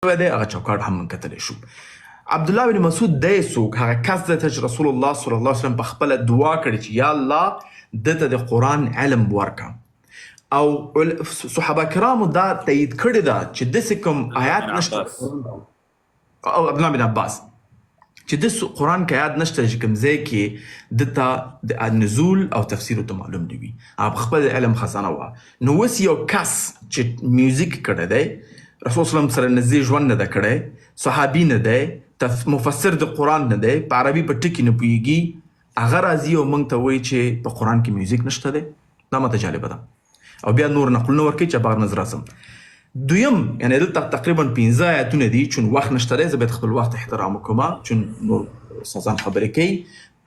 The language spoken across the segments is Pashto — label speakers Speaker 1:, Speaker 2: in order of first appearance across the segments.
Speaker 1: دی هغه چوکاټ هم موږ کتلی شو. عبدالله بن مسعود دی څوک؟ هغه کس دی چې رسول الله صلی الله علیه وسلم په خپله دعا کړې چې یا الله دته د قرآن علم ورکړه. او صحابه کرامو دا تایید کړې ده چې داسې کوم آیات نشته، او عبدالله بن عباس چې د قرآن کې آیات نشته چې کوم ځای کې دته د نزول او تفسیر ته معلوم دی وي. هغه خپل علم خزانه وه. نو اوس یو کس چې میوزیک کړی دی، رسول صلی الله علیه وسلم سره نږدې ژوند نه ده کړی، صحابي نه دی، مفسر د قرآن نه دی، په عربي په ټکي نه پوهېږي، هغه راځي او موږ ته وایي چې په قرآن کې میوزیک نشته دی. دا ماته جالبه ده. او بیا نور نقلونه ورکوي چې بغیر نظر راځم. دویم یعنی دلته تقریبا 15 آیاتونه دي، چون وخت نشته دی زه باید خپل وخت احترام وکړم، چون نور استادان خبرې کوي.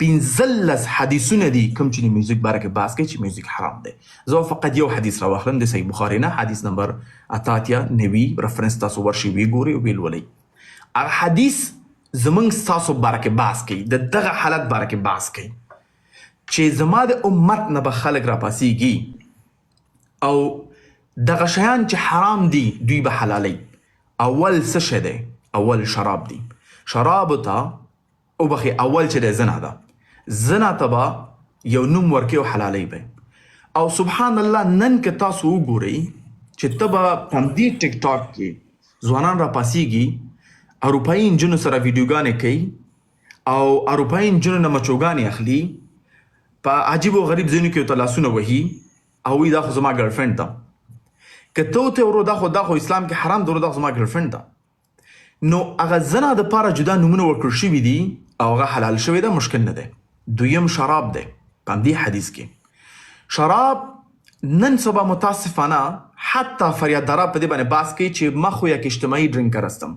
Speaker 1: 15 حدیثونه دي کوم چې د میوزیک باره کې بحث کوي چې میوزیک حرام دی. زه فقط یو حدیث راواخلم د صحیح بخاري نه، حدیث نمبر 88 رفرنس تاسو ورشي وګورئ او ولولئ. هغه حدیث زمونږ ستاسو باره کې بحث کوي، د دغه حالت باره کې بحث کوي چې زما د امت نه به خلک راپاسېږي او دغه شیان چې حرام دي دوی به حلالوي. اول څه شی دی؟ اول شراب دی. شرابو ته وبخي اول چې دی زنا ده. زنا ته به یو نوم ورکوي او حلالوي به. او سبحان الله نن که تاسو وګورئ چې ته به په همدې ټیک ټاک کې ځوانان راپاسېږي، اروپایي نجونو سره ویډیوګانې کوي او اروپایي نجونو نه مچوګانې اخلي، په عجیب او غریب ځایونو کې ورته لاسونه وهي او وایي دا خو زما ګرلفرنډ ده. که ته ورته ورو دا خو اسلام کې حرام ده، دا خو زما ګرلفرنډ ده. نو هغه زنا دپاره جدا نومونه ورکړل شوي دي او هغه حلال شوی ده، مشکل نه دی. دویم شراب دی. په همدې حدیث کې شراب نن سبا متاسفانه حتی فریاددارا په دې باندې بحث کوي چې ما خو یک اجتماعي ډرینکر هستم.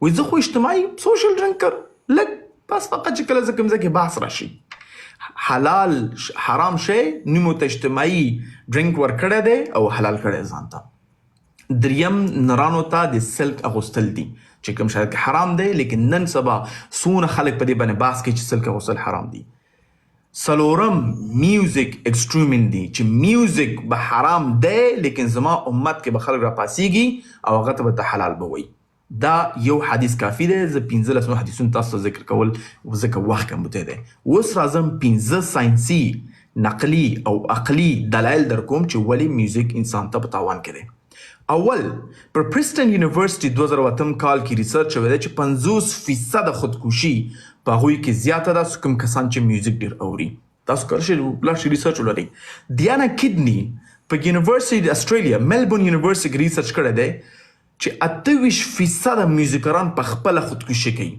Speaker 1: وایي زه خو اجتماعي سوشل ډرینکر لږ بس فقط چې کله زه کوم ځای کې بحث راشي حلال حرام شی نوم ته اجتماعي ډرینک ورکړی دی او حلال کړی ځان ته. دریم نرانو ته د سلک اغوستل دي چې کوم شاید کې حرام دی، لیکن نن سبا څونه خلک په دې باندې بحث کوي چې سلک اغوستل حرام دي. څلورم میوزیک ایکسټریمینګ دی چې میوزیک به حرام دی لیکن زما امت کې به خلک راپاسېږي او هغه ته به ته حلال به وایي. دا یو حدیث کافي دی. زه 15 حدیثونه تاسو ته ذکر کول ځکه وخت کمبوتی دی. اوس راځم 15 ساینسي نقلي او عقلي دلایل در کوم چې ولې میوزیک انسان ته په تاوان کې دی. اول پر پرسټن یونیورسيټي 2008 کال کې ریسرچ شوی دی چې 50% خودکشي په هغوی کې زیاته ده کوم کسان چې میوزیک ډېر اوري. تاسو کله ریسرچ ولرئ. دیانا کډني په یونیورسيټي د استرالیا ملبورن یونیورسيټي کې ریسرچ کړی دی چې 28% میوزیکران په خپله خودکشي کوي.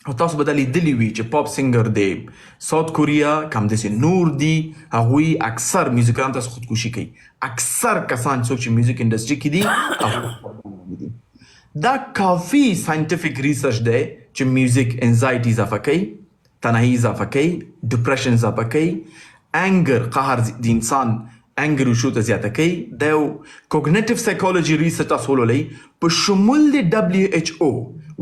Speaker 1: او تاسو به دا لیدلي وي چې پاپ سینګر دی ساوت کوریا که همداسې نور دي، هغوی اکثر میوزیکران تاسو خودکشي کوي. اکثر کسان څوک چې میوزیک انډسټري کې دي دا کافي ساینټیفیک ریسرچ دی چې میوزیک انزایټي اضافه کوي، تنهایي اضافه کوي، ډپریشن اضافه کوي، انګر قهر د انسان انګر شو ته زیاته کوي. دا یو کوګنیټیو سایکولوژي ریسرچ تاسو ولولئ په شمول د WHO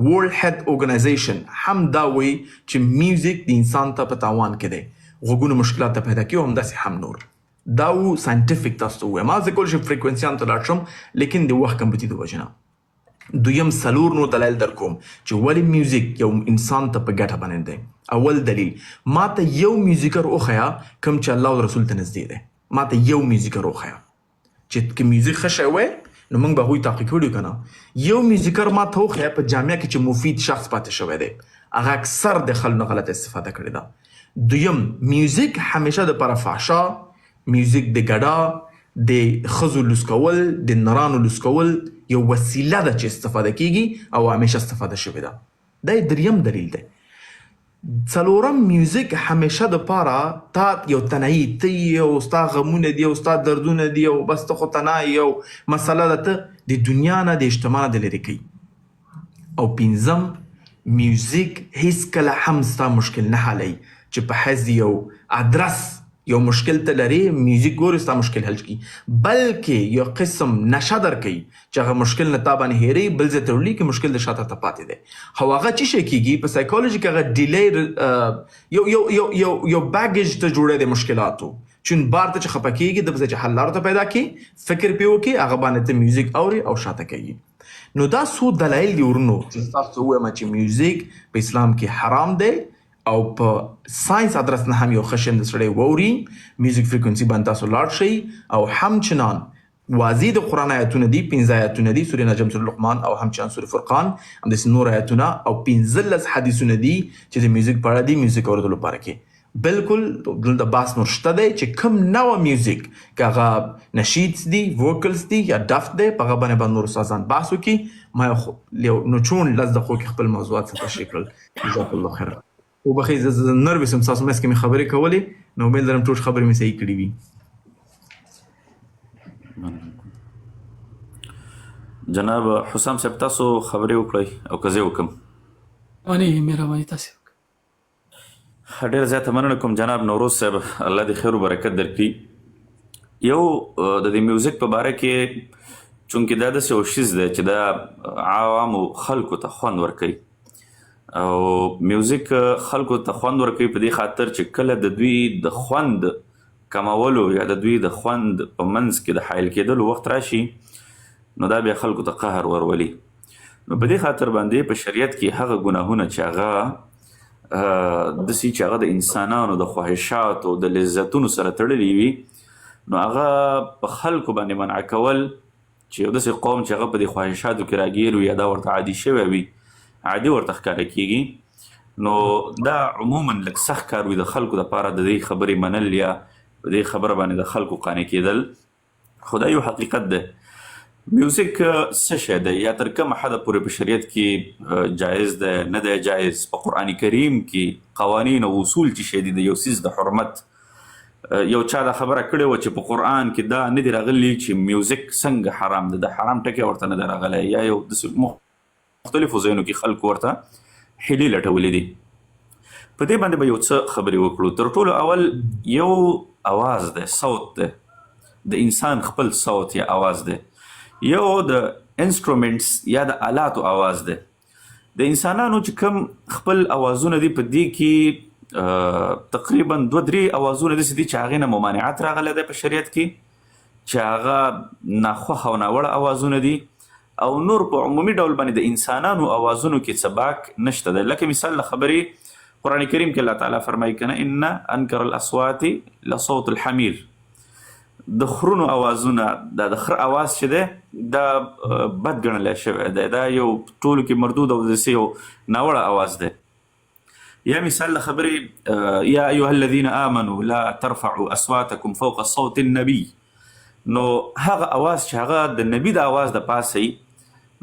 Speaker 1: ورلډ هیلث ارګنایزیشن هم دا وایي چې میوزیک د انسان ته په تاوان کې دی، غوږونو مشکلات ته پیدا کوي او همداسې هم نور. دا و ساینټیفیک تاسو ته ووایم. ما زه کولی شم فریکونسیانو ته لاړ شم لیکن د وخت کمبودي د وجې نه. دویم څلور نور دلایل در کوم چې ولې میوزیک یو انسان ته په ګټه باندې دی. اول دلیل ما ته یو میوزیکر وښیه کوم چې الله او رسول ته نږدې دی. ما ته یو میوزیکر وښیه چې که میوزیک ښه شی وی نو موږ به هغوی تعقیب کړي که نه. یو میوزیکر ما ته وښیه په جامعه کې چې مفید شخص پاتې شوی دی، هغه اکثر د خلکو نه غلط استفاده کړې ده. دویم میوزیک همیشه دپاره فحشا، میوزیک د ګډا، د ښځو لوس کول، د نرانو لوس کول یو وسیله ده چې استفاده کیږي او همیشه استفاده شوې ده. دا دریم دلیل دی. څلورم میوزیک همیشه دپاره تا یو تنهایي ته یو ستا غمونه دي او ستا دردونه دي او بس ته خو تنها یو مسله ده ته د دنیا نه د اجتماع نه د لرې کوي. او پنځم میوزیک هیڅکله هم ستا مشکل نه حلوي چې په حیث یو ادرس یو مشکل ته لري میوزیک ګوري ستا مشکل حل کړي، بلکې یو قسم نشه درکوي چې هغه مشکل نه تا باندې هېروي، بل ځای ته وړي چې مشکل د شاته ته پاتې دی. خو هغه څه شی کېږي په سایکولوژي کې هغه ډیلی یو بیګیج ته جوړی دی مشکلاتو، چون بار ته چې خفه کېږي د په ځای چې حل لارو ته پیدا کړي فکر پرې وکړي هغه باندې ته میوزیک اوري او شاته کوي. نو دا څو دلایل دي ورونو چې تاسو ووایم چې میوزیک په اسلام کې حرام دی او په ساينس ادرس نه هم یو خشن د سړی ووري میوزیک فریکونسي باندې تاسو لاړ شئ او همچنان واضح د قرآن آیتونه دي 15 آیتونه دي سورې نجم سورې لقمان او همچنان سورې فرقان همداسې نور آیتونه او 15 حدیثونه دي چې د میوزیک په اړه دي میوزیک اورېدلو لپاره کې بالکل دلته بحث نور شته دی چې کوم نوع میوزیک که هغه نشیدز دي ووکلز دي یا ډفت دی په هغه باندې نور استادان بحث وکړي ما یو نوچون لس دقیقو کې خپل موضوعات څه تشریح کړل جزاک الله خیر وبخښئ زه نروس یم ستاسو منځ کې مې خبرې کولې نو امید لرم ټول خبرې مې صحیح کړې وي
Speaker 2: جناب حسام صاحب تاسو خبرې وکړئ او که زه وکړم
Speaker 3: مهرباني تاسې وکړئ.
Speaker 2: ډېر زیاته مننه کوم جناب نوروز صاحب الله دې خیر و برکت درکړي. یو د دې میوزیک په باره کې چونکې دا داسې یو شیز دی چې دا عوامو خلکو ته خوند ورکوي او میوزیک خلکو ته خوند ورکوي په دې خاطر چې کله د دوی د خوند کمولو یا د دوی د خوند په منځ کې د حایل کېدلو وخت راشي نو دا بیا خلکو ته قهر ورولي. نو په دې خاطر باندې په شریعت کې هغه ګناهونه چې هغه داسې چې هغه د انسانانو د خواهشاتو د لذتونو سره تړلي وي نو هغه په خلکو باندې منع کول چې یو داسې قوم چې هغه په دې خواهشاتو کې راګیر وي یا دا ورته عادي شوی وي عادي ورته ښکاره کېږي نو دا عموما لږ سخت کار وي د خلکو دپاره د دې خبرې منل یا په دې خبره باندې د خلکو قانع کېدل. خو دا یو حقیقت دی میوزیک څه شی دی یا تر کومه حده پورې په شریعت کې جایز دی نه دی جایز په قرآن کریم کې قوانین او اصول چې شی دي د یو څیز د حرمت یو چا دا خبره کړې وه چې په قرآن کې دا نه دي راغلي چې میوزیک څنګه حرام دی د حرام ټکی ورته نه دی راغلی یا یو داسې مختلفو ځایونو کې خلکو ورته حیلې لټولې دي. په دې باندې به یو څه خبرې وکړو. تر ټولو اول یو اواز دی صوت دی د انسان خپل صوت یا اواز دی یو د انسټرومنټس یا د آلاتو اواز دی د انسانانو چې کوم خپل اوازونه دي په دې کې تقریبا 2-3 اوازونه داسې دي چې هغې نه ممانعت راغلی دی په شریعت کې چې هغه ناخوښه او ناوړه اوازونه دي او نور په عمومي ډول باندې د انسانانو اوازونو کې څه باک نشته دی. لکه مثال له خبرې قرآن کریم کې الله تعالی فرمایي کنه ان انکر الاصوات لصوت الحمیر د خرونو اوازونه دا د خر اواز چې دی دا بد ګڼلی شوی دی دا یو ټولو کې مردود او داسې یو ناوړه اواز دی. یا مثال له خبرې یا ایها الذین آمنوا لا ترفعوا اصواتکم فوق صوت النبی نو هغه اواز چې هغه د نبی د اواز د پاسه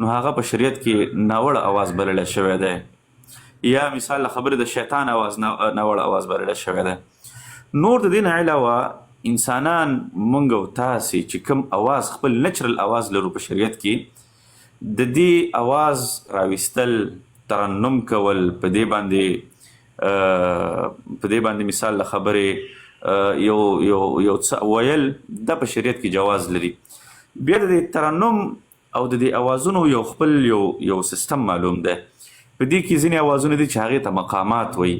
Speaker 2: نو هغه په شریعت کې ناوړه اواز بللی شوی دی. یا مثال له خبرې د شیطان اواز ناوړه اواز بللی شوی دی. نور د دې نه علاوه انسانان مونږ او تاسې چې کوم اواز خپل نچرل اواز لرو په شریعت کې د دې اواز راویستل ترنم کول په دې باندې مثال له خبرې یو څه ویل دا په شریعت کې جواز لري. بیا د دې ترنم او د دې اوازونو یو خپل یو سیستم معلوم دی. په دې کې ځینې اوازونه دي چې هغې ته مقامات وایي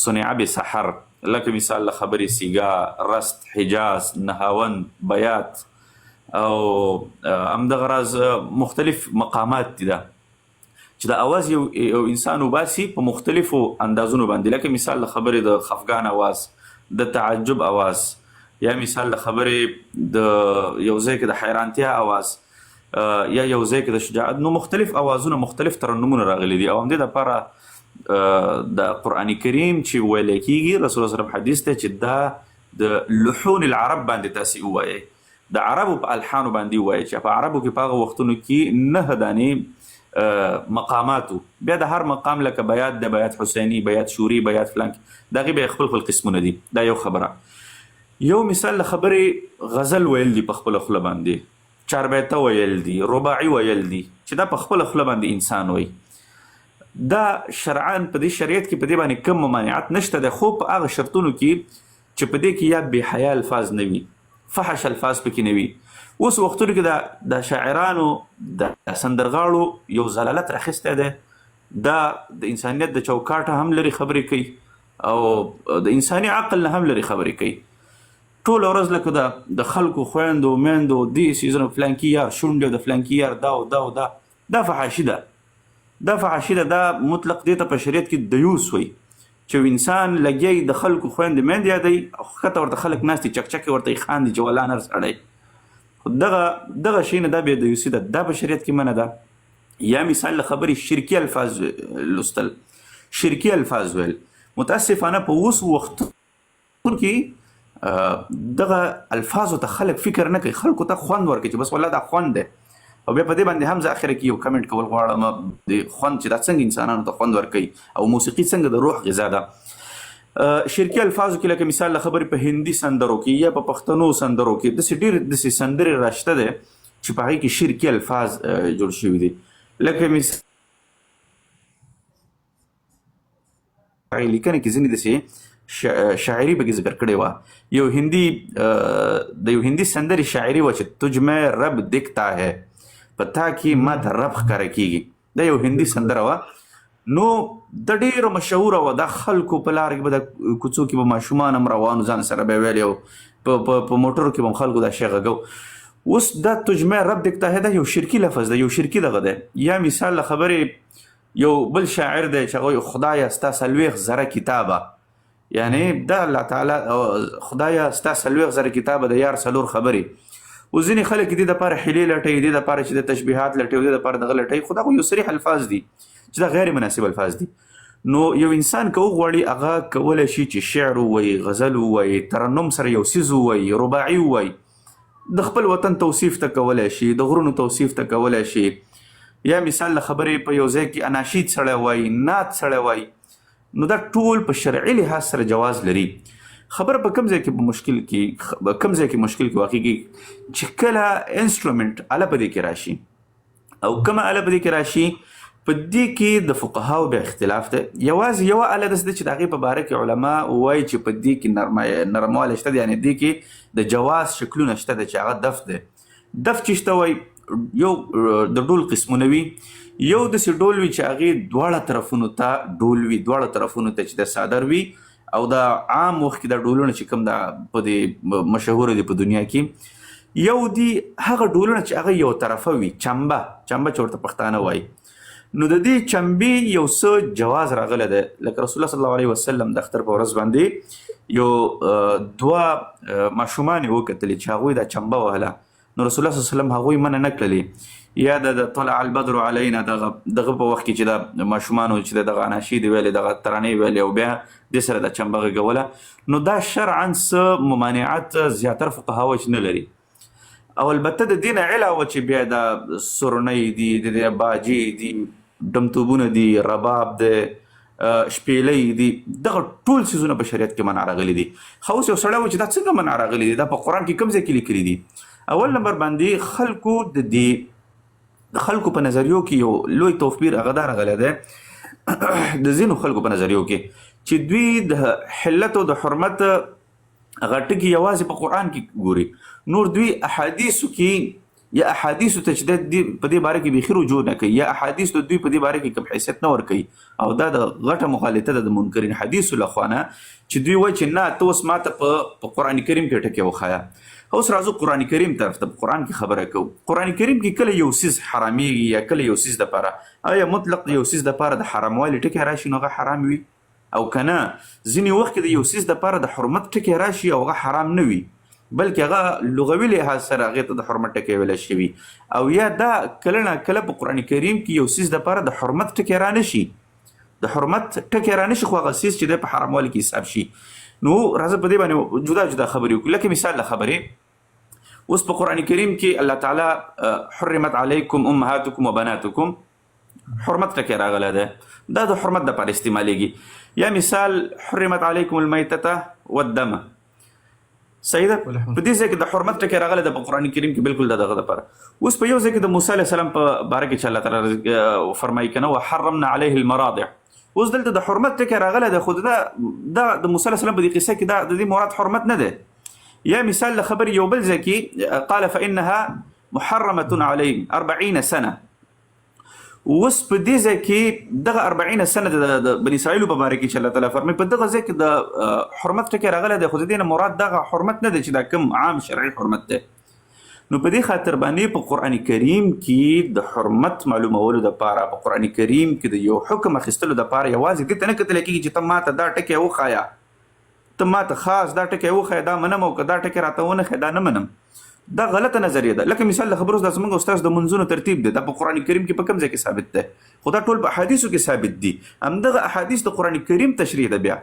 Speaker 2: صنع بسحر لکه مثال له خبرې سیګا رست حجاز نهاوند بیات او همدغه راز مختلف مقامات دي دا چې د اواز یو انسان وباسي په مختلفو اندازونو باندې لکه مثال له خبرې د خفګان اواز د تعجب اواز یا مثال له خبرې د یو ځای کې د حیرانتیا اواز یا یو ځای کې د شجاعت نو مختلف اوازونه مختلف ترنمونه راغلي دي او همدې دپاره د قرآن کریم چې ویلی کېږي رسول الله صلی حدیث دی چې دا د لحون العرب باندې تاسې ووایئ د عربو په الحانو باندې ووایئ چې په عربو کې په هغه وختونو کې 9 دانې مقاماتو بیا د هر مقام لکه بیات د بیات حسیني بیات شوري بیات فلانک د هغې بیا خپل قسمونه دي. دا یو خبره. یو مثال له خبرې غزل ویل دي په خپله خوله باندې چاربیته ویل دي رباعي ویل دي چې دا په خپله خوله باندې انسان وایي دا شرعاً په دې شریعت کې په دې باندې کوم ممانعت نشته دی خو په هغه شرطونو کې چې په دې کې یا بې حیا الفاظ نه وي فحش الفاظ پکې نه وي. اوس وختونو کې د شاعرانو د سندرغاړو یو ضلالت راخیستی دی دا د انسانیت د چوکاټه هم لري خبرې کوي او د انساني عقل نه هم لري خبرې کوي. ټوله ورځ لکه د خلکو خویندو میندو دې سیزنو فلانکي یار شونډې د فلانکي یار دا او دا او دا دا فحاشي ده، دا فحاشي ده، دا مطلق دې ته په شریعت کې دیوس وایي چې انسان لګیا د خلکو خویندې میندې یادوي او ښکته ورته خلک ناست دي چکچکې ورته یې خاندي چې والله نر سړی. خو دغه شی نه دا بې دیوسي ده، دا په شریعت کې منع ده. یا مثال له خبرې شرکي الفاظ لوستل، شرکي الفاظ ویل. متاسفانه په اوس وختونو کې دغه الفاظو ته خلک فکر نه کوي، خلکو ته خوند ورکوي چې بس والله دا خوند دی. او بیا په دې باندې هم زه اخره کې یو کمنټ کول غواړم د خوند چې دا څنګه انسانانو ته خوند ورکوي او موسیقي څنګه د روح غذا ده. شرکي الفاظو کې لکه مثال له خبرې په هندي سندرو کې یا په پښتنو سندرو کې داسې ډېرې داسې سندرې راشته دی چې په هغې کې شرکي الفاظ جوړ شوي دي. لکه مثال لیکنه کې ځینې داسې شاعري به ذکر کړې وه. یو هندي د یو هندي سندرې شاعري وه چې تجھ میں رب دکھتا ہے، په تا کې ما ته رب ښکاره کېږي. دا یو هندي سندره وه. نو د ډېرو مشهوره وه، دا خلکو په لاره کې به د کوڅو کې به ماشومان هم روانو ځان سره به یې ویل، په موټرو کې به هم خلکو دا شی غږو. اوس دا تجھ میں رب دکھتا ہے دا یو شرکي لفظ دی، یو شرکي دغه دی. یا مثال له خبرې یو بل شاعر دی چې هغه خدایه ستا 40 زره کتابه، یعنی دا الله تعالی خدایه ستا 40 زره کتابه د یار 4 خبرې. اوس ځینې خلک دې دپاره حیلې لټوي، دې دپاره چې د تشبیهات لټوي، دې دپاره دغه لټوي، خو دا خو یو صریح الفاظ دي چې دا غیر مناسب الفاظ دي. نو یو انسان که وغواړي هغه کولی شي چې شعر ووایي، غزل ووایي، ترنم سره یو څیز ووایي، رباعي ووایي، د خپل وطن توصیف ته کولی شي، د غرونو توصیف ته کولی شي. یا مثال له خبرې په یو ځای کې اناشید سړی وایي، نعت سړی وایي. نو دا ټول په شرعي لحاظ سره جواز لري. خبره په کوم ځای کې مشکل کې واقع کېږي چې کله انسټرومنټ اله په دې کې راشي او کومه اله په دې کې راشي، په دې کې د فقهاو بیا اختلاف دی. یوازې یوه اله داسې ده چې د هغې په باره کې علما وایي چې په دې کې نرموالی شته دی، یعنې دې کې د جواز شکلونه شته دی چې هغه دف دی. دف چې شته وایي یو د ډول قسمونه وي، یو داسې ډول وي چې هغې دواړه طرفونو ته ډول وي، دواړه طرفونو ته چې د صادر وي. او دا عام وخت کې دا ډولونه چې کوم دا په دې مشهوره دي په دنیا کې، یو دي هغه ډولونه چې هغه یو طرفه وي، چمبه چې ورته پښتانه وایي. نو د دې چمبې یو څه جواز راغلی دی. لکه رسول الله صلی الله علیه وسلم د اختر په ورځ باندې یو 2 ماشومان یې وکتلې چې هغوی دا چمبه وهله. نو رسول الله صلی الله علیه وسلم هغوی منع نه کړلې. یا د طلع البدر علینا دغه په وخت کې چې د ماشومانو چې دغه اناشید ویلې، دغه ترانې ویلې او بیا دې سره د چمبه غږوله، نو دا شرعا څه ممانعت زیاتره فقها وجه نه لري. او البته د دې نه علاوه چې بیا د سرنۍ دي، د باجې دي، ډمتوبونه دي، رباب دی، شپېلۍ دي، دغه ټول څیزونه په شریعت کې منع راغلي دي. خو اوس یو سړی و چې دا څنګه منع راغلي دي، دا په قرآن کې کوم ځای کې لیکلي دي؟ اول نمبر باندې د خلکو په نظریو کې یو لوی توپیر هغه دا راغلی دی د ځینو خلکو په نظریو کې چې دوی د حلت او د حرمت هغه ټکي یوازې په قرآن کې ګوري، نور دوی احادیثو کې یا احادیثو ته چې په دې باره کې بیخي رجوع نه کوي، یا احادیث د دوی په دې باره کې کوم حیثیت نه ورکوي. او دا د غټه مغالطه ده د منکرین حدیثو له خوا نه چې دوی وایي چې نه ته اوس ماته په قرآن کریم کې ټکي وښایه. اوس راځو قرآن کریم طرف ته. په قرآن کې خبره کوو، قرآن کریم کې کله یو څیز حرامېږي یا کله یو څیز دپاره، آیا مطلق د یو څیز دپاره د حراموالي ټکی راشي نو هغه حرام وي؟ او که نه ځینې وخت کې د یو څیز دپاره د حرمت ټکی راشي او هغه حرام نه وي، بلکې هغه لغوي لحاظ سره هغې ته د حرمت ټکی ویلی شوي. او یا دا کله نه کله په قرآن کریم کې یو څیز دپاره د حرمت ټکی رانشي، د حرمت ټکی رانشي، خو هغه څیز چې دی په حراموالي کې حساب شي. نو راځه په دې باندې جدا جدا خبرې وکړو. لکه مثال له خبرې، اوس په قرآن کریم کې الله تعالی حرمت علیکم امهاتکم وبناتکم، حرمت ټکی راغلی دی، دا د حرمت دپاره استعمالیږي. یا مثال حرمت علیکم المیتة والدم، صحیح ده؟ په دې ځای کې د حرمت ټکی راغلی ده په قرآن کریم کې، بالکل د دغه دپاره. اوس په یو ځای کې د موسی علیه السلام په باره کې چې الله تعالی فرمایي که نه وحرمنا علیه المراضع، اوس دلته د حرمت ټکی راغلی ده، خو د موسی علیه السلام په دې قصه کې د دې مراد حرمت نه دی. یا مثال له خبرې یو بل ځای کې قال فإنها محرمة علیهم 40 سنة. اوس په دې ځای کې دغه 40 سنه د بني اسرائیلو په باره کې چې الله تعالی فرمایي، په دغه ځای کې د حرمت ټکی راغلی دی، خو د دې نه مراد دغه حرمت نه دی چې دا کوم عام شرعي حرمت دی. نو په دې خاطر باندې په قرآن کریم کې د حرمت معلومولو دپاره په قرآن کریم کې د یو حکم اخیستلو دپاره یوازې دې ته نه کتلی کېږي چې ته ماته دا ټکی وښایه، ته ماته خاص دا ټکی وښایه دا منم، او که دا ټکی راته ونه ښایه دا نه منم. دا غلطه نظریه ده. لکه مثال د خبرو دا زموږ استاد د منځونو ترتیب دی، دا په قرآن کریم کې په کوم ځای کې ثابت دی؟ خو دا ټول په احادیثو کې ثابت دي. همدغه احادیث د قرآن کریم تشریح ده. بیا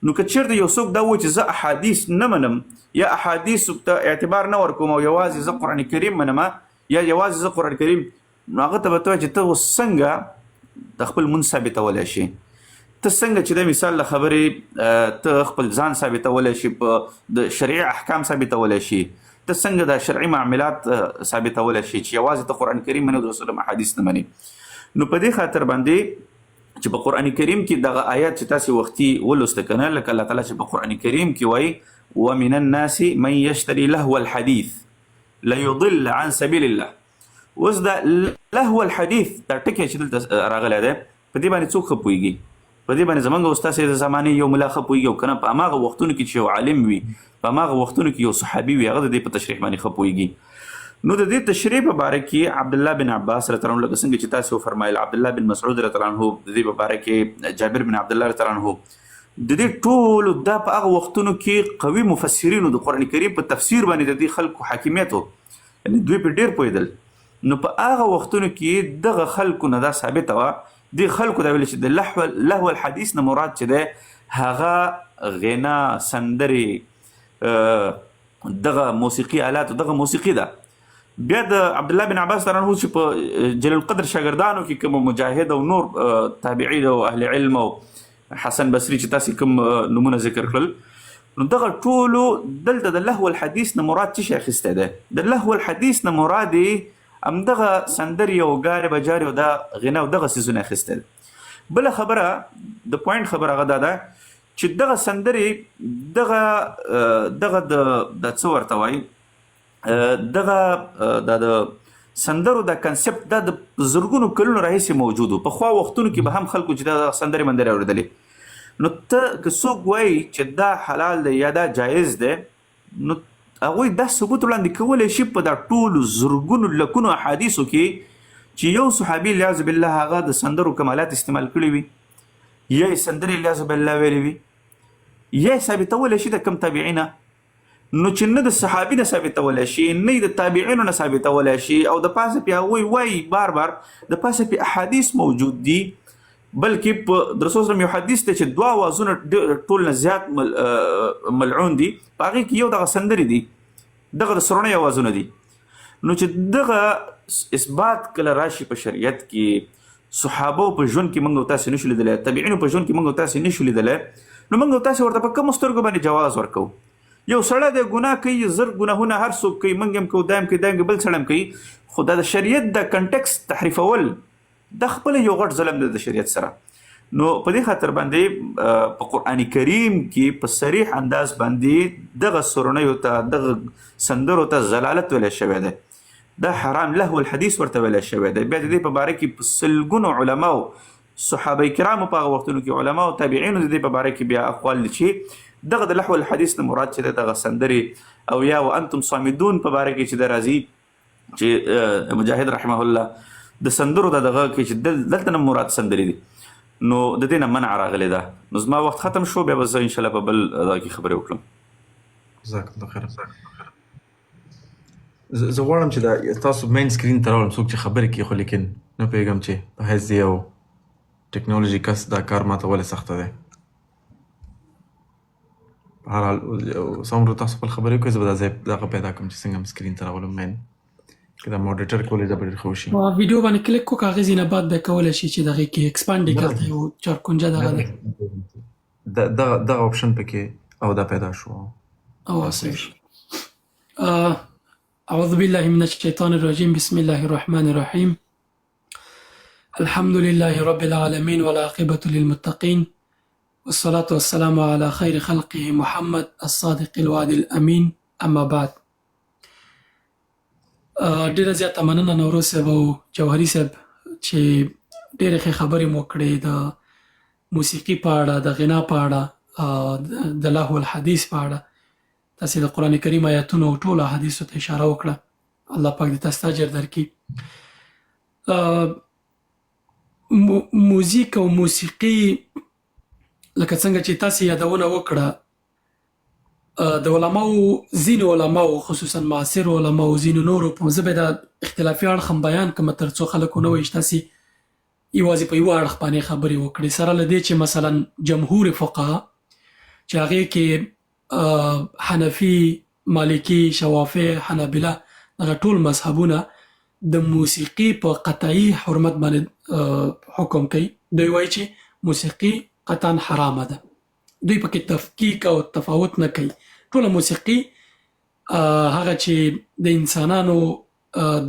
Speaker 2: نو که چېرته یو څوک دا وایي چې زه احادیث نه منم یا احادیثو ته اعتبار نه ورکوم او یوازې زه قرآن کریم منم یا یوازې زه قرآن کریم، نو هغه ته به ته وایي چې ته اوس څنګه د خپل مونځ ثابتولی شي؟ ته څنګه چې د مثال له خبرې ته خپل ځان ثابتولی شي، په د شرعي احکام ثابتولی شي، ته څنګه د شرعي معاملات ثابتولی شي چې یوازې ته قرآن کریم منې او د رسول احادیث نه منې؟ نو په دې خاطر باندې چې په قرآن کریم کې دغه آیات چې تاسې وختي ولوسته که نه، لکه الله تعالی چې په قرآن کریم کې وایي ومن الناس من يشتري لهو الحديث ليضل عن سبيل الله. اوس دا لهو الحديث دا ټکی چې دلته راغلی دی په دې باندې څوک ښه پوهېږي؟ په دې باندې زموږ استاد صاحب د زمانې یو ملا ښه پوهېږي، او که نه په هماغه وختونو کې چې یو عالم وي، په هماغه وختونو کې یو صحابي وي، هغه د دې په تشریح باندې ښه پوهېږي. نو د دې تشریح په باره کې عبدالله بن عباس رضی الله عنه، لکه څنګه چې تاسو وفرمایل، عبدالله بن مسعود رضی الله عنه، د دې په باره کې جابر بن عبدالله رضی الله عنه، د دې ټولو دا په هغه وختونو کې قوي مفسرینو د قرآن کریم په تفسیر باندې د دې خلکو حاکمیت و، یعنې دوی پرې ډېر پوهېدل. نو په هغه وختونو کې دغه خلکو نه دا ثابته وه، دې خلکو دا ویل چې د لهو الحدیث نه مراد چې دی هغه غنا، سندرې، دغه موسیقي آلات، دغه موسیقي ده. بیا د عبدالله بن عباس رضی الله عنه چې په جلیل القدر شاګردانو کې کوم مجاهد او نور تابعین او اهل علم او حسن بصري چې تاسې کوم نمونه ذکر کړل، نو دغه ټولو دلته د لهو الحدیث نه مراد څه شی اخیستی دی؟ د لهو الحدیث نه مراد یې همدغه سندرې او ګارې بجارې او دا غنا او دغه څیزونه اخیستی دی. بله خبره د پوینټ خبره هغه دا ده چې دغه سندرې دغه د څه ورته وایي، دغه د سندرو د کنسپټ دا د زرګونو کلونو راهیسې موجود و. پخوا وختونو کې به هم خلکو چې دا سندرې مندرې اورېدلې، نو ته که څوک وایي چې دا حلال دی یا دا جایز دی، نو هغوی دا ثبوت وړاندې کولی شي په دا ټولو زرګونو لکونو احادیثو کې چې یو صحابي لیاذ بالله هغه د سندرو کمالات استعمال کړي وي، یا یې سندرې لیاذ بالله ویلې وي، یا یې ثابتولی شي د کم تابعینه، نو چې نه د صحابي نه ثابتولی شي، نه د تابعینو نه ثابتولی شي، او د پاسه پې هغوی وایي بار بار د پاسه پې احادیث موجود دي، بلکې په د رسول صلی یو حدیث دی چې 2 اوازونه ټول نه زیات ملعون دي، په هغې کې یو دغه سندرې دي، دغه د سرونی اوازونه دي. نو چې دغه اثبات کله راشي په شریعت کې، صحابو په ژوند کې موږ او تاسې نشو لیدلی، تابعینو په ژوند کې موږ او تاسې نشو لیدلی، نو موږ او تاسې ورته په کومو سترګو باندې جواز ورکوو؟ یو سړی د ګناه کوي، زر ګناهونه هر څوک کوي، موږ هم کوو، دا هم کوي، دا هم کوي، بل سړی هم کوي، خو دا د شریعت د کنټکس تحریفول دا خپله یو غټ ظلم دی د شریعت سره. نو په دې خاطر باندې په قرآن کریم کې په صریح انداز باندې دغه سرونیو ته، دغه سندرو ته ضلالت ویلی شوی دی، دا حرام لهو الحدیث ورته ویلی شوی دی. بیا د دې په باره کې په سلګونو علماو، صحابه کرامو په هغه وختونو کې علماو، تابعینو د دې په باره کې بیا اقوال دي چې دغه د لهو الحدیث نه مراد چې دغه سندرې او یا وانتم صامدون په باره کې چې د راځي چې مجاهد رحمه الله د سندرو دغه کې چې دلته نه مراد سندرې دي، نو د دې نه منع راغلی ده. نو زما وخت ختم شو، بیا به زه انشاءالله په بل دغه کې خبرې وکړم.
Speaker 1: جزاک الله خیر. زه غواړم چې دا تاسو مین سکرین ته راولم، څوک چې خبرې کوي، خو لیکن نه پوهېږم چې په حیث یو ټیکنالوژي کس دا کار ماته ولې سخته دی. په هر حال څومره تاسو خپل خبرې کوئ، زه به دا ځای دغه پیدا کړم چې څنګه م سکرین ته راولم مین، که دا موډریټر کولی دا به ډېر ښه وشي.
Speaker 3: ویډیو باندې کلیک کو، هغې نه بعد بیا کولی شي چې دغې کې ایکسپانډ یې کړی یو چارکونجه دغه دی،
Speaker 1: دغه آپشن پکې او دا پیدا شو.
Speaker 3: او صحیح. اعوذ بالله من الشیطان الرجیم، بسم الله الرحمن الرحیم، الحمد لله رب العالمین والعاقبة للمتقین، والصلاة والسلام على خير خلقه محمد الصادق الوعد الأمين، اما بعد. ډیره زیاته مننه نوروز صاحب او جوهري صاحب چې ډیرې ښې خبرې مو کړې د موسیقي په اړه، د غنا په اړه، د لهو الحدیث په اړه. تاسې د قرآن کریم آیاتونو او ټولو احادیثو ته اشاره وکړه، الله پاک دې تاسو ته اجر درکړي. موزیک او موسیقي لکه څنګه چې تاسو یادونه وکړه، د علماو ځینو علماو خصوصا معاصر علماو ځینو نورو په زه به د اختلافي اړخ هم بیان کړم تر څو خلک ونه وایي چې تاسې یوازې په یوه اړخ باندې خبرې وکړې، سره له دې چې مثلا جمهور فقها چې هغې کې حنفي، مالکي، شوافع، حنابله دغه ټول مذهبونه د موسیقي په قطعي حرمت باندې حکم کوي. دوی وایي چې موسیقي قطعا حرامه ده. دوی پکې تفکیک او تفاوت نه کوي. ټوله موسیقي هغه چې د انسانانو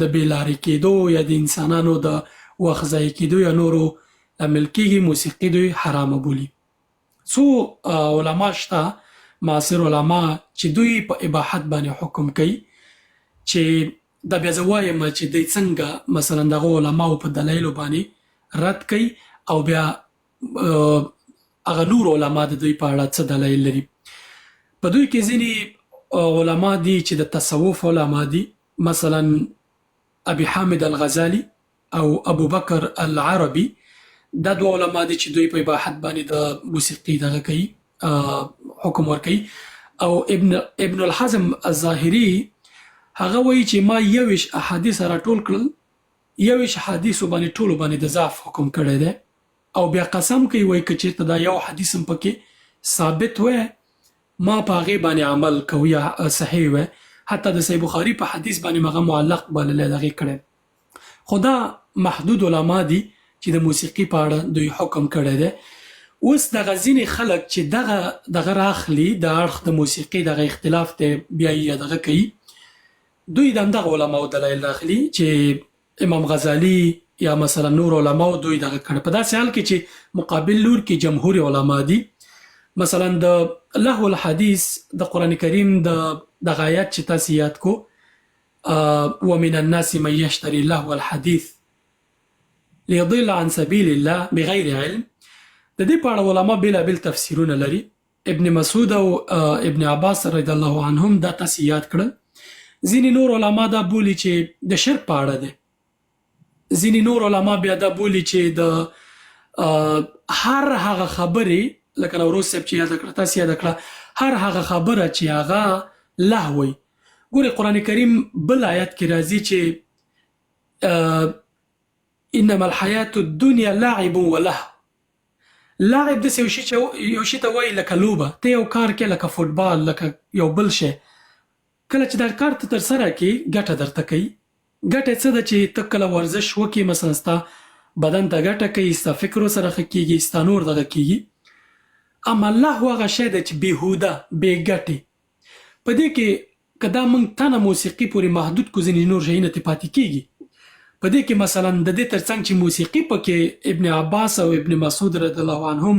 Speaker 3: د بېلارې کېدو یا د انسانانو د وخت ضایع کېدو یا نورو لامل کېږي، موسیقي دوی حرامه بولي. څو علما شته، معاصر علما چې دوی په اباحت باندې حکم کوي، چې دا بیا زه وایم چې دوی څنګه مثلا دغه علماو په دلایلو باندې رد کوي او بیا هغه نور علما د دوی په اړه څه دلایل لري. په دوی کې ځینې علما دي چې د تصوف علما دي، مثلا ابي حامد الغزالي او ابو بکر العربي. دا دوه علما دي چې دوی په اباحت باندې د موسیقي دغه کوي، حکم ورکوي. او ابن الحزم الظاهري هغه وایي چې ما 21 احادیث راټول کړل، 21 احادیثو باندې ټولو باندې د ضعف حکم کړی دی، او بیا قسم کوي وایي که چېرته دا یو حدیث هم پکې ثابت وی ما په هغې باندې عمل کوي یا صحیح وی. حتی د صحیح بخاري په حدیث باندې مغه معلق بللی دغې کړی. خو دا محدود علما دي چې د موسیقي په اړه دوی حکم کړی دی. اوس دغه ځینې خلک چې دغه راخلي د اړخ د موسیقي دغه اختلاف ته بیا یې دغه کوي، دوی د همدغه علماو دلایل راخلي چې امام غزالي یا مثلا نور علماو دوی دغه کړی. په داسې حال کې چې مقابل لور کې جمهور علما دي، مثلا د لهو الحدیث د قرآن کریم د آیات چې تاسې یاد کو، ومن الناس من یشتری لهو الحدیث لیضل عن سبیل الله بغیر علم. د دې په اړه علما بېلابېل تفسیرونه لري. ابن مسعود او ابن عباس رضی الله عنهم دا تاسې یاد کړل. ځینې نور علما دا بولي چې د شرک په اړه دی. ځینې نور علما بیا دا بولي چې د هر هغه خبرې لکه نوروز صاحب چې یاد کړه، تاسې یاد کړه، هر هغه خبره چې هغه لهوی. ګورې قرآن کریم بل آیات کې راځي چې انما الحیات الدنیا لعب ولهو. لعب داسې یو شي ته وایي لکه لوبه، ته یو کار کې لکه فوټبال، لکه یو بل شی، کله چې دا کار ته ترسره کړې ګټه درته کوي. ګټه څه ده چې ته کله ورزش وکړې، مثلا ستا بدن ته ګټه کوي، ستا فکر ورسره ښه کېږي، ستا نور دغه کېږي. اما لهو هغه شی دی چې بېهوده، بې ګټې. په دې کې که دا موږ تنه موسیقي پورې محدود کړو، ځینې نور شیونه ترې پاتې کېږي. په دې کې مثلا د دې تر څنګ چې موسیقي پکې ابن عباس او ابن مسعود رضی الله عنهم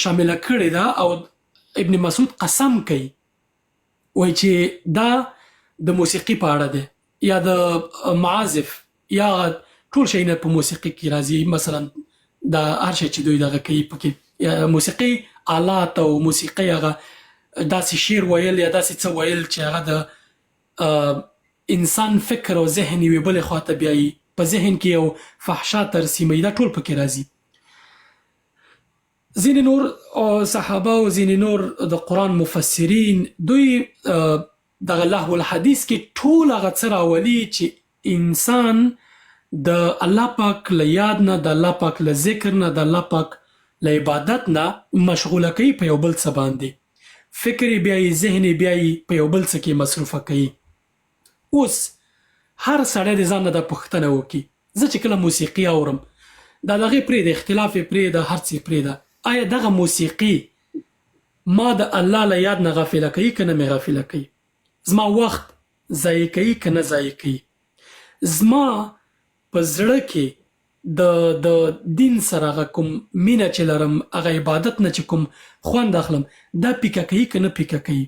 Speaker 3: شامله کړې ده، او ابن مسعود قسم کوي وایي چې دا د موسیقي په اړه دی، یا د معازف یا ټول شیونه په موسیقي کې راځي. مثلا دا هر شی چې دوی دغه کوي پکې موسیقي آلات او موسیقي هغه داسې شعر ویل یا داسې څه ویل چې هغه د انسان فکر او ذهن یوې بلې خواته بیایي، په ذهن کې یو فحشا ترسیموي، دا ټول پکې راځي. ځینې نور صحابه او ځینې نور د قرآن مفسرین دوی دغه لهو الحدیث کې ټول هغه څه راولي چې انسان د الله پاک له یاد نه، د الله پاک له ذکر نه، د الله پاک له عبادت نه مشغوله کوي په یو بل څه باندې. فکر یې بیایي، ذهن یې بیایي، په یو بل څه کې مصروفه کوي. اوس هر سړی د ځان نه دا پوښتنه وکړي، زه چې کله موسیقي اورم، دا د هغې پرېږده، اختلاف یې پرېږده، هر څه یې پرېږده، آیا دغه موسیقي ما د الله له یاد نه غافله کوي که نه مې غافله کوي؟ زما وخت ضایع کوي که نه ضایع کوي؟ زما په زړه کې د دین سره هغه کوم مینه چې لرم، هغه عبادت نه چې کوم خوند اخلم، دا پیکه کوي که نه پیکه کوي؟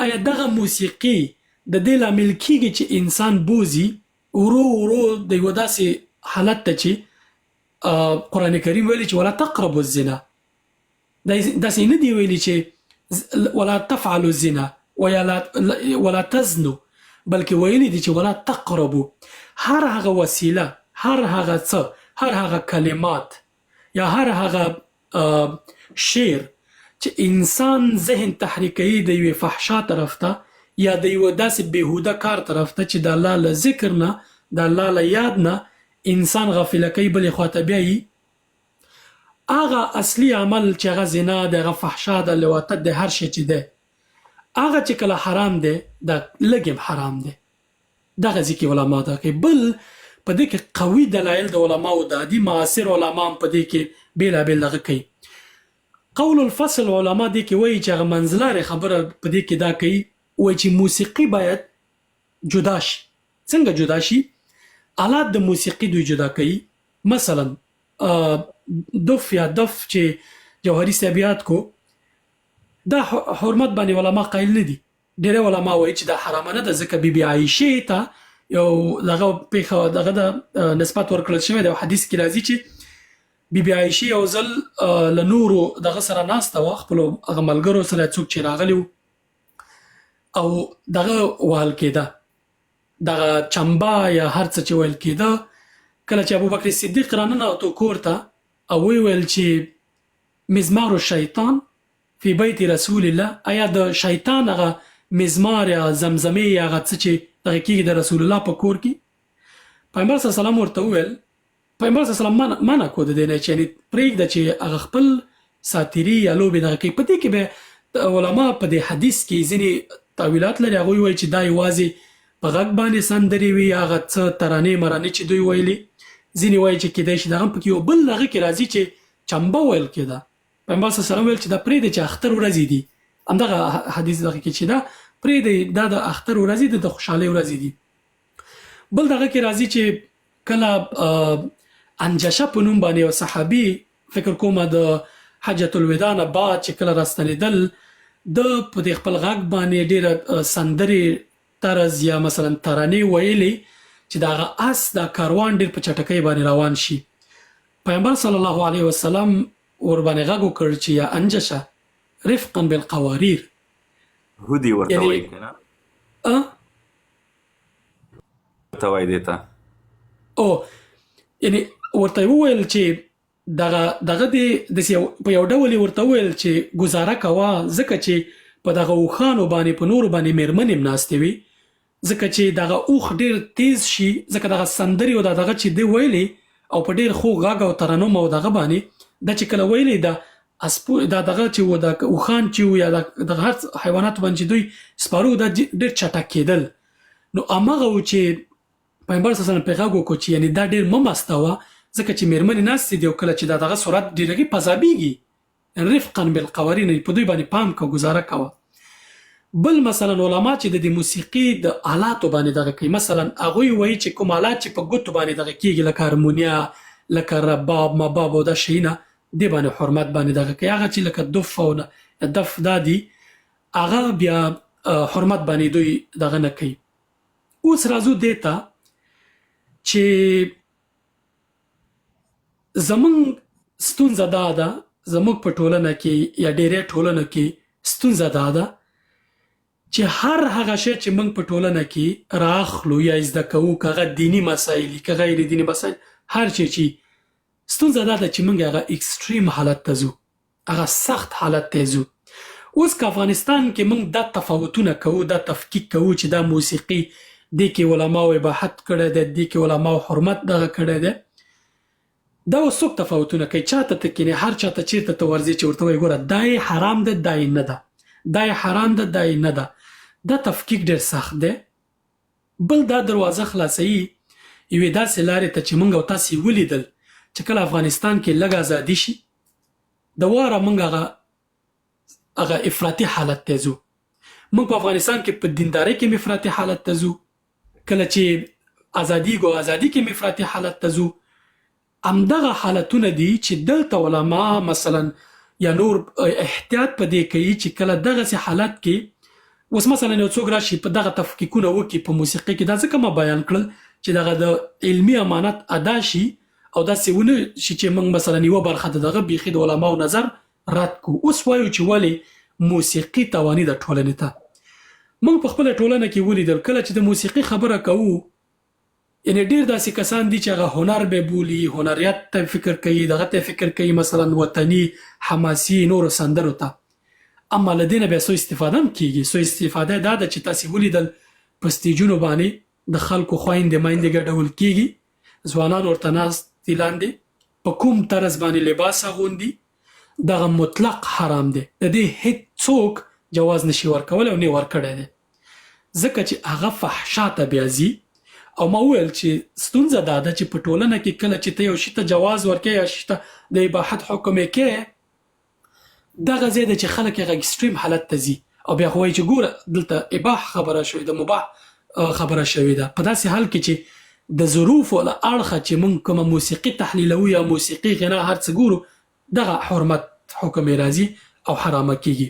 Speaker 3: آیا دغه موسیقي د دې لامل کېږي چې انسان بوزي ورو ورو د یوه داسې حالت ته چې قرآن کریم ویلي چې ولا تقربوا الزنا، داسې نه دی ویلي چې ولا تفعلوا الزنا ولا تزنوا، بلکې ویلي دي چې ولا تقربو. هر هغه وسیله، هر هغه څه، هر هغه کلمات یا هر هغه شعر چې انسان ذهن تحریکوي د یوې فحشا طرف ته یا د یوه داسې بېهوده کار طرف ته چې د الله له ذکر نه، د الله له یاد نه انسان غافله کوي، بلې خواته بیایي، هغه اصلي عمل چې هغه زنا د هغه فحشا د لواطت د هر شی چې دی هغه چې کله حرام دی دا لږ حرام دی. دغه ځکه علما دا کوي. بل په دې کې قوي دلایل د علماو دا دي، معاصر علما په دې کې بېلابېل دغه کوي. قول الفصل علما دې کې وایي چې هغه منځلارې خبره په دې کې دا کوي، وایي چې موسیقي باید جدا شي. څنګه جدا شي؟ آلات د موسیقي دوی جدا کوي. مثلا دف یا دف چې جوهري صاحب یاد کو، دا حرمت باندې علما قایل نه دي. ډېری علما وایي چې دا حرامه نه ده، ځکه بیبي عایشې ته یو دغه پیښه دغه د نسبت ورکړل شوی دی. حدیث کې راځي چې بیبي عایشې یو ځل له نورو دغه سره ناسته وه، خپلو هغه ملګرو سره څوک چې راغلي وو او دغه وهل کېده، دغه چمبه یا هر څه چې ویل کېده. کله چې ابوبکر صدیق راننوتو کور ته او ویل چې مزمار الشیطان فی بیت رسول الله، آیا د شیطان هغه مزمار یا زمزمې یا هغه څه چې دغه کېږي د رسول الله په کور کې، پیغمبر صلی الله علیه وسلم ورته وویل، پیغمبر صلی الله علیه وسلم منع کړو د دې نه چې یعنې پرېږده چې هغه خپل ساتیري یا لوبې دغه کوي. په دې کې به علما په دې حدیث کې ځینې تاویلات لري. هغوی وایي چې دا یوازې په غږ باندې سندرې وي، هغه څه ترانې مرانې چې دوی ویلي. ځینې وایي چې کېدای شي دغه پکې یو بل هغه کې راځي چې چمبه ویل کېده. پیغمبر صلی الله علیه وسلم ویل چې دا پرېږدئ چې اختر ورځې دي. همدغه حدیث دغه کې چې دا پرېږدئ، دا د اختر ورځې دي، د خوشحالۍ ورځې دي. بل دغه کې راځي چې کله انجشه په نوم باندې یو صحابي، فکر کوم د حجة الوداع نه بعد چې کله راستنېدل، د په دې خپل غږ باندې ډېره سندرې طرز یا مثلا ترانې ویلې چې د هغه اس دا کاروان ډېر په چټکۍ باندې روان شي. پیغمبر صلی الله علیه وسلم ورباندې غږ وکړ چې یا انجشه رفقا بالقواریر،
Speaker 2: هودي ورته وایي که نه؟ ورته وایي دې ته یعنې
Speaker 3: ورته وویل چې دغه داسې په یو ډول یې ورته وویل چې ګزاره کوه، ځکه چې په دغه اوښانو باندې په نورو باندې مېرمنې هم ناستې وي، ځکه چې دغه اوښ ډېر تیز شي، ځکه دغه سندرې او دغه چې دی ویلې او په ډېر خوږ غږ او ترنم او دغه باندې دا چې کله ویلې دا دغه چې و د اوښان چې و یا دغه هر حیوانات باندې چې دوی سپارو دا ډېر چټک کېدل. نو هماغه و چې پیغمبر صلی الله علیه وسلم پرې غږ وکړو چې یعنې دا ډېر مه مسته وه، ځکه چې مېرمنې ناستې دي او کله چې دغه سرعت ډېرګي فضابېږي، رفقا بالقوارین، په دوی باندې پام کوه، ګزاره کوه. بل مثلا علما چې د موسیقي د آلاتو باندې دغه کوي، مثلا هغوی وایي چې کوم آلات چې په ګوتو باندې دغه کېږي لکه هارمونیا، لکه رباب، مباب او دا شیونه، دې باندې حرمت باندې دغه کوي. هغه چې لکه دف او دف دا دي، هغه بیا حرمت باندې دوی دغه نه کوي. اوس راځو دې ته چې زمونږ ستونزه دا ده، زمونږ په ټولنه کې یا ډېری ټولنه کې ستونزه دا ده چې هر هغه شی چې موږ په ټولنه کې راخلو یا زده کوو، که هغه دیني مسایل که غیر دیني مسایل، هر شی چې ستونزه دا ده چې موږ هغه اکستریم حالت ته ځو، هغه سخت حالت ته ځو. اوس که افغانستان کې موږ دا تفاوتونه کوو، دا تفکیک کوو چې دا موسیقي دې کې علماو اباحت کړی دی، دې کې علماو حرمت دغه کړی دی، دا اوس څوک تفاوتونه کوي؟ چاته ته کینې هر چاته چېرته ته ورځې چې ورته وایي ګوره دا یې حرام ده، دا یې نه ده، دا یې حرام ده، دا یې نه ده. دا تفکیک ډېر سخت دی. بل دا دروازه خلاصوي یوې داسې لارې ته چې موږ او تاسې ولیدل چې کله افغانستان کې لږ ازادي شي، د واره موږ هغه افراطي حالت ته ځو. موږ په افغانستان کې په دیندارۍ کې افراطي حالت ته ځو، کله چې ازادي کې افراطي حالت ته ځو. همدغه حالتونه دي چې دلته علما مثلا یا نور احتیاط په دې کوي چې کله دغسې حالت کې اوس مثلا یو څوک راشي په دغه تفکیکونه وکړي په موسیقۍ کې، دا ځکه ما بیان کړل چې دغه د علمي امانت ادا شي او داسې ونه شي چې موږ مثلا یوه برخه د دغه بیخي د علماو نظر رد کړو. اوس وایو چې ولې موسیقي تاواني د ټولنې ته. موږ په خپله ټولنه کې ولیدل کله چې د موسیقي خبره کوو، یعنې ډېر داسې کسان دي چې هغه هنر به بولي، هنریت ته فکر کوي، دغه ته فکر کوي، مثلا وطني حماسي نورو سندرو ته. اما له دې نه بیا څو استفاده هم کېږي. څو استفاده دا ده چې تاسې ولیدل په سټیجونو باندې د خلکو خویندې میندې ګډول کېږي، ځوانان ورته ناستې لاندې په کوم طرز باندې لباس اغوندي، دغه مطلق حرام دی. د دې هیڅوک جواز نشي ورکولی او نه ورکړی دی، ځکه چې هغه فحشا ته بیا ځي. او ما وویل چې ستونزه دا ده چې په ټولنه کې کله چې ته یو شي ته جواز ورکوې یا شي ته د اباحت حکم یې کوې، دغه ځای ده چې خلک هغه اکسټریم حالت ته ځي او بیا خو وایي چې ګوره دلته اباح خبره شوې ده، مباح خبره شوې ده. په داسې حال کې چې د ظروفو له اړخه چې موږ کومه موسیقي تحلیلوو یا موسیقي غنا هر څه ګورو، دغه حرمت حکم یې راځي او حرامه کېږي.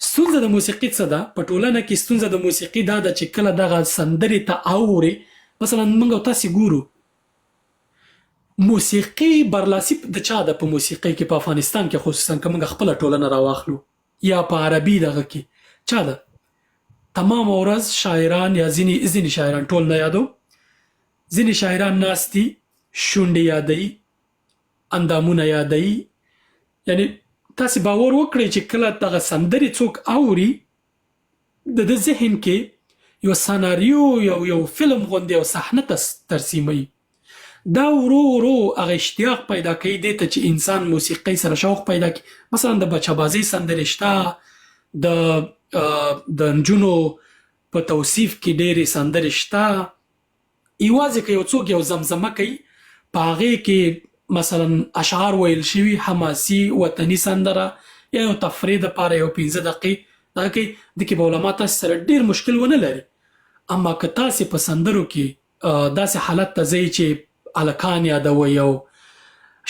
Speaker 3: ستونزه د موسیقي څه ده؟ په ټولنه کې ستونزه د موسیقي دا ده چې کله دغه سندرې ته اوري، مثلا موږ او تاسې ګورو موسیقي برلاسي د چا ده په موسیقي کې؟ په افغانستان کې خصوصا که موږ خپله ټولنه راواخلو یا په عربي دغه کې چا ده؟ تمام ورځ شاعران یا ځینې شاعران، ټول نه یادو، ځینې شاعران ناستي شونډې یادوي، اندامونه یادوي. یعنی تاسې باور وکړئ چې کله دغه سندرې څوک اوري، د ده ذهن کې یو سناریو یو فلم غوندې یو صحنه ترسیموي. دا ورو ورو هغه اشتیاق پیدا کوي دې ته چې انسان موسیقۍ سره شوق پیدا کړي. مثلا د بچه‌بازۍ سندرې شته، د نجونو په توصیف کې ډېرې سندرې شته. یوازې که یو څوک یو زمزمه کوي، په هغې کې مثلا اشعار ویل شوي، حماسي وطني سندره یا یو تفریح دپاره یو 15 دقیقې دغه کوي، دې کې به علما تاسې سره ډېر مشکل ونه لري. اما که تاسې په سندرو کې داسې حالت ته ځئ چې هلکان یادوئ او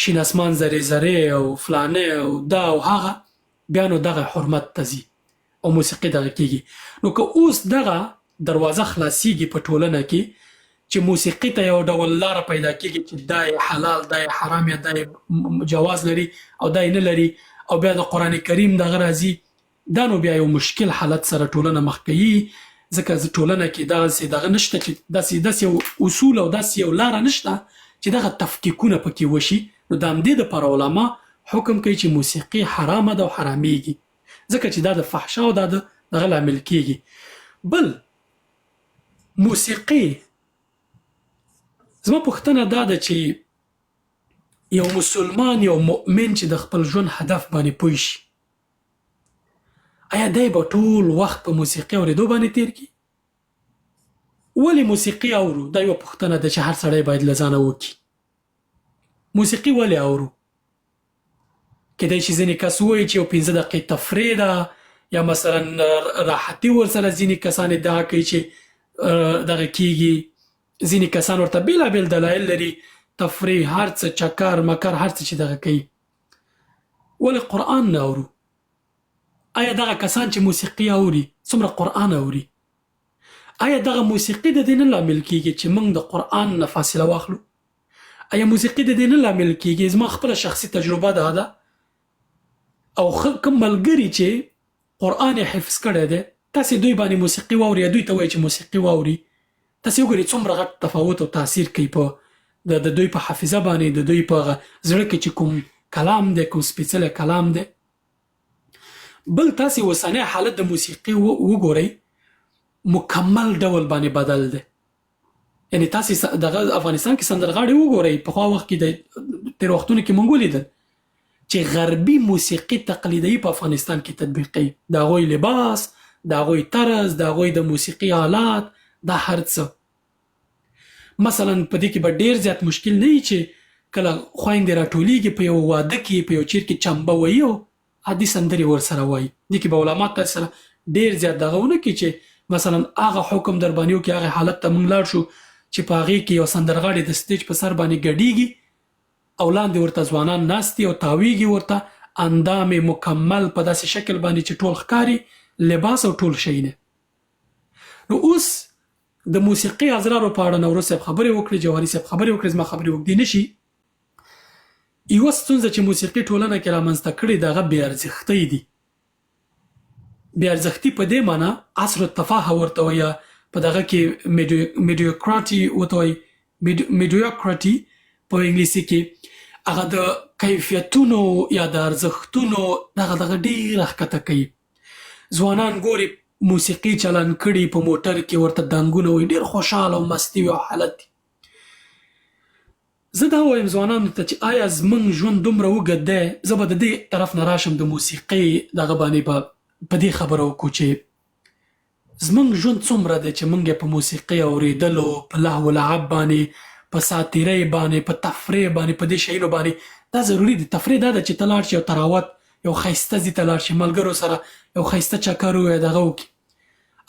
Speaker 3: شین اسمان زرې زرې او فلانه او دا او هغه، بیا نو دغه حرمت ته ځي او موسیقي دغه کېږي. نو که اوس دغه دروازه خلاصیږي په ټولنه کې چې موسیقي ته یو ډول لاره پیدا کېږي چې دا یې حلال، دا یې حرام، یا دا یې جواز لري او دا یې نه لري، او بیا د قرآن کریم دغه راځي، دا نو بیا یو مشکل حالت سره ټولنه مخ کوي. ځکه ټولنه کې دغسې دغه نشته چې داسې یو اصول او داسې یو لاره نشته چې دغه تفکیکونه پکې وشي. نو د همدې دپاره علما حکم کوي چې موسیقي حرامه ده او حرامېږي، ځکه چې دا د فحشا او دا د دغه لامل کېږي. بل موسیقي، زما پوښتنه دا ده چې یو مسلمان، یو مؤمن چې د خپل ژوند هدف باندې پوه شي، آیا دی به ټول وخت په موسیقي اورېدو باندې تیر کړي؟ ولې موسیقي اورو؟ دا یوه پوښتنه ده چې هر سړی باید له ځانه وکړي. موسیقي ولې اورو؟ کیدای شي ځینې کس ووایي چې یو 15 دقیقې تفریح ده، یا مثلا راحتي ورسره ځینې کسان ادعا کوي چې دغه کېږي. ځینې کسان ورته بېلابېل دلایل لري، تفریح، هر څه چکر مکر، هر څه چې دغه کوي. ولې قرآن نه اورو؟ آیا دغه کسان چې موسیقي اوري څومره قرآن اوري؟ آیا دغه موسیقي د دې نه لامل کېږي چې موږ د قرآن نه فاصله واخلو؟ آیا موسیقي د دې نه لامل کېږي؟ زما خپله شخصي تجربه دا ده، او کوم ملګري چې قرآن یې حفظ کړی دی، تاسې دوی باندې موسیقي واوري یا دوی ته وایي چې موسیقي واوري، تاسې وګورئ څومره غټ تفاوت او تاثیر کوي په د دوی په حافظه باندې، د دوی په زړه کې چې کوم کلام دی، کوم سپېڅلی کلام دی. بل تاسې اوسنی حالت د موسیقي وګورئ، مکمل ډول باندې بدل دی. یعنی تاسې دغه افغانستان کې سندرغاړي وګورئ، پخوا وخت کې د تېرو وختونو کې موږ ولیدل چې غربي موسیقي تقلیدي په افغانستان کې تطبیقوي. د هغوی لباس، د هغوی طرز، د هغوی د موسیقي آلات، دا هر څه. مثلا په دې کې به ډېر زیات مشکل نه وي چې کله خویندې راټولیږي په یو واده کې، په یو چیر کې چمبه وایي او عادي سندرې ورسره وایي. دې کې به علما تاسې سره ډېر زیات دغه ونه کړي چې مثلا هغه حکم در باندې وکړي، هغه حالت ته موږ لاړ شو چې په هغې کې یو سندرغاړی د سټیج په سر باندې ګډېږي او لاندې ورته ځوانان ناست دي او تاویږي ورته، اندام یې مکمل په داسې شکل باندې چې ټول ښکاري، لباس او ټول شی نه. نو اوس د موسیقي ازرارو په اړه نوروز صاحب خبرې وکړې، جوهري صاحب خبرې وکړې، زما خبرې اوږدې نه شي. یوه ستونزه چې موسیقي ټولنه کې رامنځته کړې د هغه بې ارزښتۍ دي. بې ارزښتي په دې معنی عصر التفاهه ورته وایي، یا په دغه کې میډیوکراتي ورته وایي، میډیوکراتي په انګلیسي کې، هغه د کیفیتونو یا د ارزښتونو دغه ډېره ښکته کوي. ځوانان ګوري موسیقي چالان کړي په موټر کې، ورته دنګونه وي، ډېر خوشحاله او مستی وي او حالت دي. زه دا وایم ځوانانو ته چې آیا زموږ ژوند دومره اوږد دی؟ زه به د دې طرف نه راشم، د موسیقۍ دغه باندې به په دې خبره وکړو چې زموږ ژوند څومره دی چې موږ یې په موسیقۍ اورېدلو، په لهو و لعب باندې، په ساتیرۍ باندې، په تفریح باندې، په دې شیانو باندې. دا ضروري دي. تفریح دا ده چې ته لاړ شې یو تراوت، یو ښایسته ځای ته لاړ شې، ملګرو سره یو ښایسته چکر ووایې، دغه وکړي.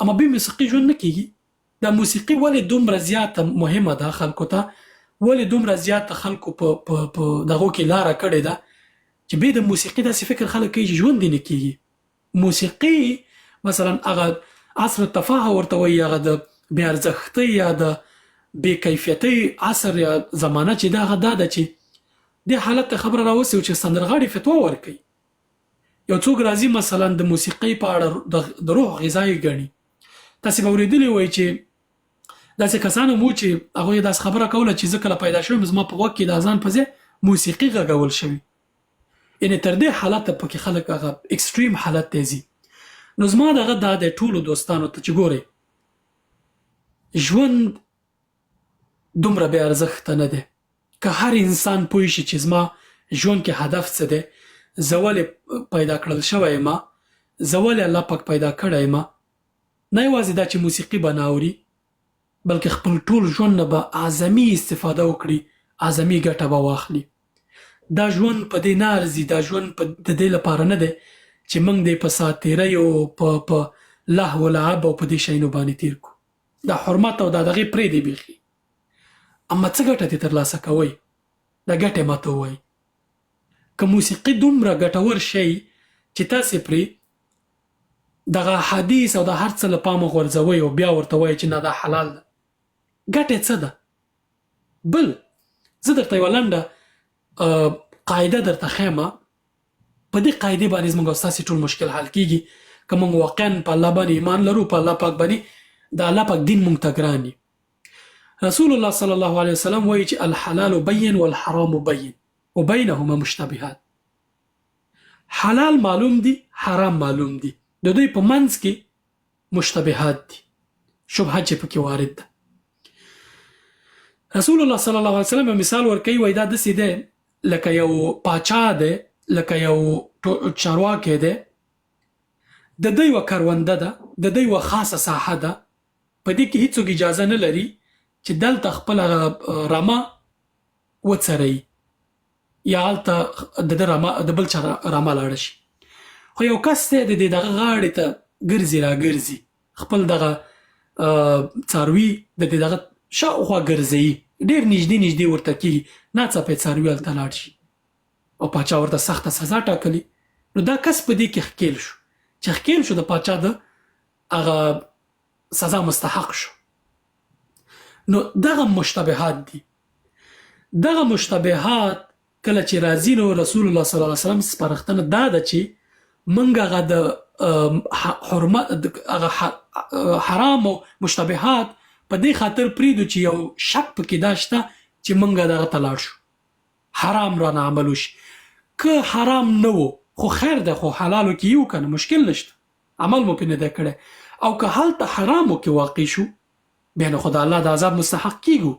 Speaker 3: اما بې موسیقي ژوند نه کېږي. دا موسیقي ولې دومره زیاته مهمه ده خلکو ته؟ ولې دومره زیاته خلکو په دغو کې لاره کړې ده چې بې د موسیقي داسې فکر خلک کوي چې ژوند یې نه کېږي. موسیقي مثلا هغه عصر التفاهه ورته وایي، هغه د بې ارزښتۍ یا د بې کیفیتۍ عصر یا زمانه چې ده، هغه دا ده چې دې حالت ته خبره راوستې چې سندرغاړي فتوا ورکوي. یو څوک راځي مثلا د موسیقۍ په اړه د روح غذا یې ګڼي. تاسې به اورېدلي وایي چې داسې کسان هم وو چې هغوی یې داسې خبره کوله چې زه کله پیدا شوم زما په غوږ کې د اذان په ځای موسیقي غږول شوي. یعنې تر دې حالته پکې خلک هغه اکسټریم حالت ته ځي. نو زما دغه دا د ټولو دوستانو ته چې ګورئ، ژوند دومره بې ارزښته نه دی. که هر انسان پوه شي چې زما ژوند کې هدف څه دی، زه ولې پیدا کړل شوی یم، زه ولې الله پاک پیدا کړی یم، نه یوازې دا چې موسیقي به نه اوري، بلکې خپل ټول ژوند نه به اعظمي استفاده وکړي، اعظمي ګټه به واخلي. دا ژوند په دې نه ارزي. دا ژوند د دې لپاره نه دی چې موږ دې په ساتیریو، په لهو و لعب او په دې شیانو باندې تیر کړو. دا حرمت او دا دغې پرېږدئ بیخي. اما څه ګټه دې ترلاسه کوئ؟ دا ګټې ماته ووایي. که موسیقي دومره ګټور شی چې تاسې پرې دغه حدیث او د هر څه له پامه غورځوئ او بیا ورته وایئ چې نه دا حلال ده، ګټې څه ده؟ بل زه درته یوه لنډه قاعده درته ښیم. په دې قاعدې باندې زموږ او ستاسې ټول مشکل حل کېږي که موږ واقعا په الله باندې ایمان لرو، په الله پاک باندې د الله پاک دین موږ ته ګران وي. رسول الله صلی الله علیه وسلم وایي چې الحلال بین والحرام بین وبینهما مشتبهات. حلال معلوم دي، حرام معلوم دي، د دوی په منځ کې مشتبهات دي، شبهه چې پکې وارد ده. رسول الله صلی الله علیه وسلم مثال ورکوي، وایي دا داسې دی لکه یو پاچا دی، لکه یو چارواکی دی، د دوی یوه کرونده ده، د دوی یوه خاصه ساحه ده، په دې کې هیڅوک اجازه نه لري چې دلته خپل رمه وڅروي یا هلته د بل چا رمه لاړه شي. خو یو کس دی د دغه غاړې ته ګرځي راګرځي، خپل دغه څاروي د دغه شاوخوا ګرځوي، ډېر نږدې نږدې ورته کېږي، ناڅاپه یې څاروي هلته لاړ شي او پاچا ورته سخته سزا ټاکلي. نو دا کس په دې کې ښکېل شو، چې ښکېل شو د پاچا د هغه سزا مستحق شو. نو دغه مشتبهات دي. دغه مشتبهات کله چې راځي نو رسول الله صلی الله علیه وسلم سپارښتنه دا ده چې موږ هغه د حرام او مشتبهات په دې خاطر پرېږدو چې یو شک پکې دا شته چې موږ دغه ته لاړ شو، حرام رانه عمل وشي. که حرام نه و خو خیر ده، خو حلالو کې یو کنه مشکل نشته، عمل مو پې نه دی کړی. او که هلته حرامو کې واقع شو بیا نو خو د الله د عذاب مستحق کېږو.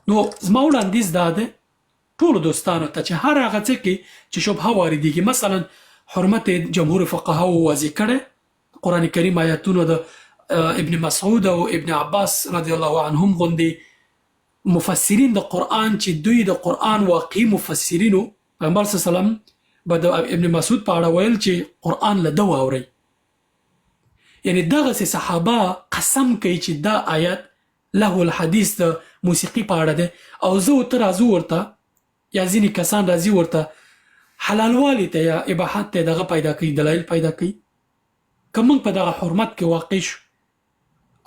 Speaker 3: نو زما وړاندیز دا دی ټولو دوستانو ته چې هر هغه څه کې چې شبهه واردېږي، مثلا حرمت جمهور فقهاو واضح کړی، قرآن کریم آیاتونو د ابن مسعود او ابن عباس رضی الله عنهم غوندې مفسرین د قرآن چې دوی د قرآن واقعي مفسرینو، پیغمبر صلی الله علیه وسلم به د ابن مسعود په اړه ویل چې قرآن له ده واورئ. یعنی دغسې صحابه قسم کوي چې دا آیت لهو الحدیث د موسیقي په اړه دی، او زه ورته راځو ورته یا ځینې کسان راځي ورته حلالوالي ته یا اباحت ته دغه پیدا کوي، دلایل پیدا کوي. که موږ په دغه حرمت کې واقع شو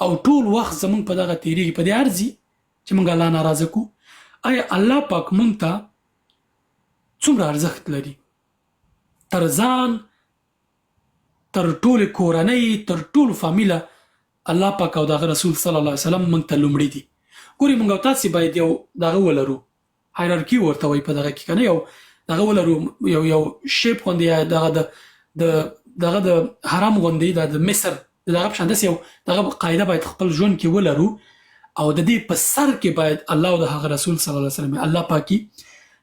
Speaker 3: او ټول وخت زموږ په دغه تېرېږي، په دې ارزي چې موږ الله ناراضه کړو؟ آیا الله پاک موږ ته څومره ارزښت لري؟ تر ځان تر ټولې کورنۍ تر ټولو فامیله الله پاک او دغه رسول صلی الله علیه وسلم موږ ته لومړي دي. ګورې موږ او تاسې باید یو دغه ولرو، هایرارکي ورته وایي په دغه کې که نه، یو دغه ولرو، یو شیپ غوندې یا دغه د حرم غوندې د مصر د دغه په شان داسې یو دغه قاعده باید خپل ژوند کې ولرو او د دې په سر کې باید الله او د هغه رسول صلی الله علیه وسلم الله پاکي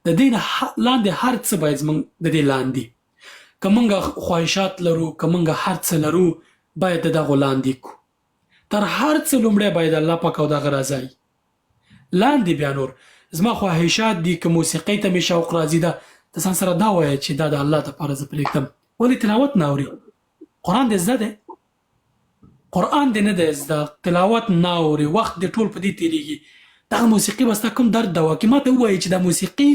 Speaker 3: د دې نه لاندې هر څه باید موږ د دې لاندې که موږ خواهشات لرو که موږ هر څه لرو باید د دغو لاندې کو. تر هر څه لومړی باید الله پاک او دغه رضا وي. لاندې بیا نور زما خواهشات دي که موسیقۍ ته مې شوق راځي ده ته ځان سره دا وایه چې دا د الله دپاره زه پرېږدم. ولې تلاوت نه اوري؟ قرآن دې زده دی، قرآن دې نه دی زده، تلاوت نه اوري، وخت دې ټول په دې تېرېږي. دغه موسیقي به ستا کوم درد دوا کړي؟ ما ته ووایي چې دا موسیقي